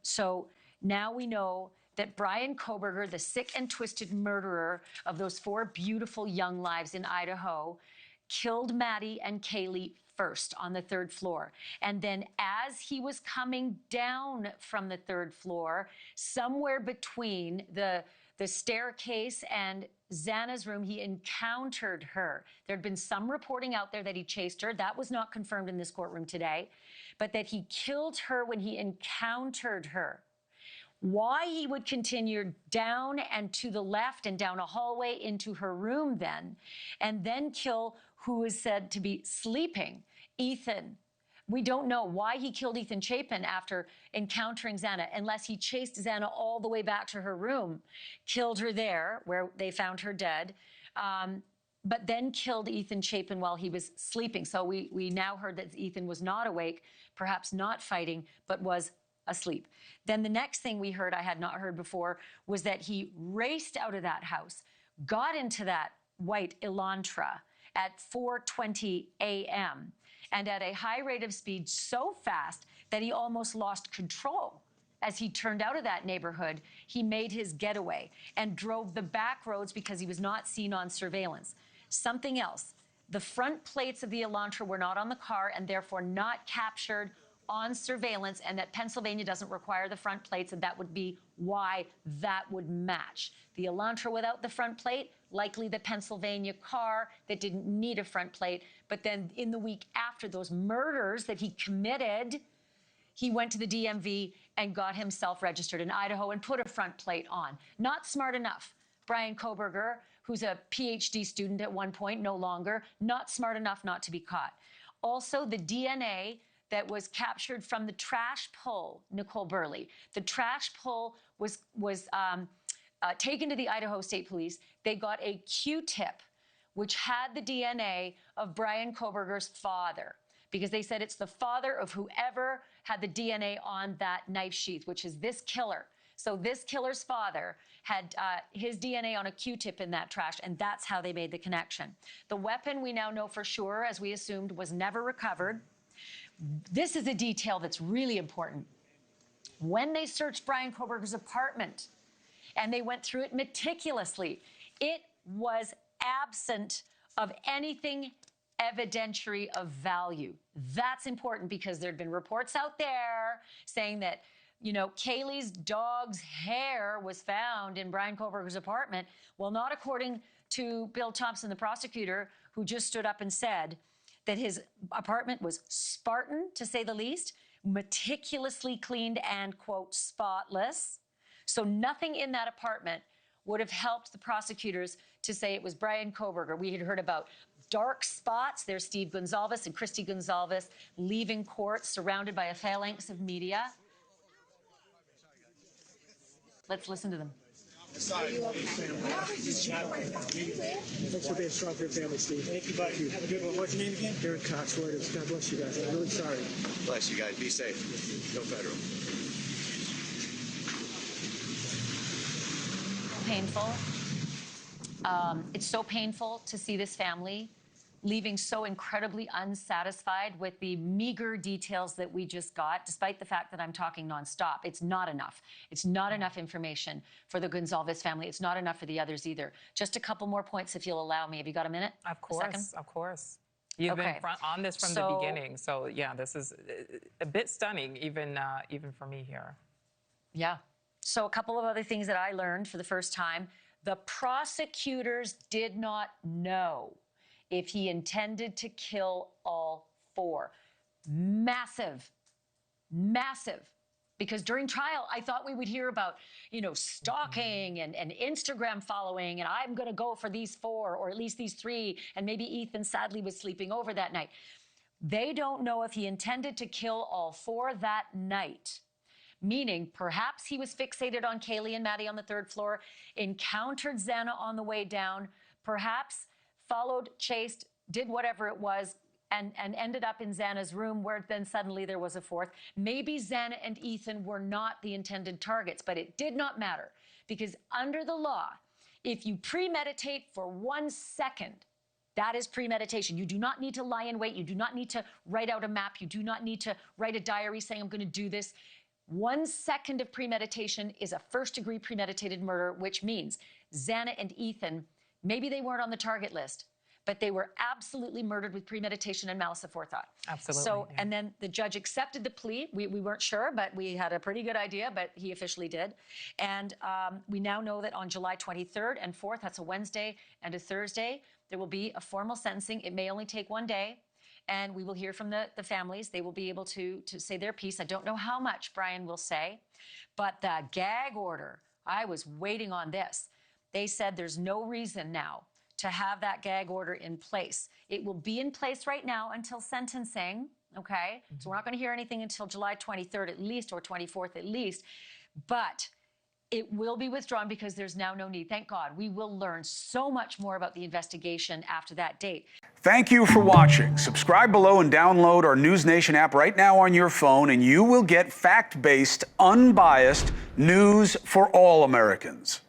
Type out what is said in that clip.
So now we know that Bryan Kohberger, the sick and twisted murderer of those 4 beautiful young lives in Idaho, killed Maddie and Kaylee first on the 3rd floor. And then as he was coming down from the 3rd floor, somewhere between the staircase and Xana's room, he encountered her. There had been some reporting out there that he chased her. That was not confirmed in this courtroom today, but that he killed her when he encountered her. Why he would continue down and to the left and down a hallway into her room then, and then kill who is said to be sleeping, Ethan. We don't know why he killed Ethan Chapin after encountering Xana, unless he chased Xana all the way back to her room, killed her there where they found her dead, but then killed Ethan Chapin while he was sleeping. So we now heard that Ethan was not awake, perhaps not fighting, but was asleep. Then the next thing we heard, I had not heard before, was that he raced out of that house, got into that white Elantra at 4:20 a.m. and at a high rate of speed, so fast that he almost lost control. As he turned out of that neighborhood, he made his getaway and drove the back roads because he was not seen on surveillance. Something else, the front plates of the Elantra were not on the car and therefore not captured on surveillance, and that Pennsylvania doesn't require the front plates, and that would be why that would match. The Elantra without the front plate, likely the Pennsylvania car that didn't need a front plate. But then in the week after those murders that he committed, he went to the DMV and got himself registered in Idaho and put a front plate on. Not smart enough. Bryan Kohberger, who's a PhD student at one point, no longer, not smart enough not to be caught. Also, the DNA that was captured from the trash pull, Nichole Berlie. The trash pull was taken to the Idaho State Police. They got a Q-tip, which had the DNA of Bryan Kohberger's father, because they said it's the father of whoever had the DNA on that knife sheath, which is this killer. So this killer's father had his DNA on a Q-tip in that trash, and that's how they made the connection. The weapon, we now know for sure, as we assumed, was never recovered. This is a detail that's really important. When they searched Bryan Kohberger's apartment and they went through it meticulously, it was absent of anything evidentiary of value. That's important because there'd been reports out there saying that, you know, Kaylee's dog's hair was found in Bryan Kohberger's apartment. Well, not according to Bill Thompson, the prosecutor, who just stood up and said that his apartment was Spartan, to say the least, meticulously cleaned and, quote, spotless. So nothing in that apartment would have helped the prosecutors to say it was Bryan Kohberger. We had heard about dark spots. There's Steve Gonzalez and Christy Gonzalez leaving court, surrounded by a phalanx of media. Let's listen to them. Sorry. Thanks for being strong for your family, Steve. Thank you, buddy. Have a good one. What's your name again? Eric Cox. God bless you guys. I'm really sorry. Bless you guys. Be safe. Go Federal. Painful. It's so painful to see this family leaving so incredibly unsatisfied with the meager details that we just got, despite the fact that I'm talking nonstop. It's not enough. It's not enough information for the Gonzalez family. It's not enough for the others either. Just a couple more points, if you'll allow me. Have you got a minute? Of course, of course. You've been on this from the beginning. So, yeah, this is a bit stunning, even for me here. Yeah. So a couple of other things that I learned for the first time. The prosecutors did not know if he intended to kill all 4. Massive, massive. Because during trial, I thought we would hear about, you know, stalking and Instagram following, and I'm going to go for these 4, or at least these 3, and maybe Ethan sadly was sleeping over that night. They don't know if he intended to kill all 4 that night. Meaning, perhaps he was fixated on Kaylee and Maddie on the 3rd floor, encountered Xana on the way down, perhaps followed, chased, did whatever it was, and ended up in Xana's room, where then suddenly there was a 4th. Maybe Xana and Ethan were not the intended targets, but it did not matter, because under the law, if you premeditate for 1 second, that is premeditation. You do not need to lie in wait. You do not need to write out a map. You do not need to write a diary saying, I'm going to do this. 1 second of premeditation is a first-degree premeditated murder, which means Xana and Ethan, maybe they weren't on the target list, but they were absolutely murdered with premeditation and malice aforethought. Absolutely. So, and then the judge accepted the plea. We weren't sure, but we had a pretty good idea, but he officially did. And we now know that on July 23rd and 4th, that's a Wednesday and a Thursday, there will be a formal sentencing. It may only take 1 day. And we will hear from the families. They will be able to say their piece. I don't know how much Bryan will say, but the gag order, I was waiting on this. They said there's no reason now to have that gag order in place. It will be in place right now until sentencing, okay? So we're not going to hear anything until July 23rd at least, or 24th at least. But it will be withdrawn because there's now no need. Thank God. We will learn so much more about the investigation after that date. Thank you for watching. Subscribe below and download our NewsNation app right now on your phone, and you will get fact-based, unbiased news for all Americans.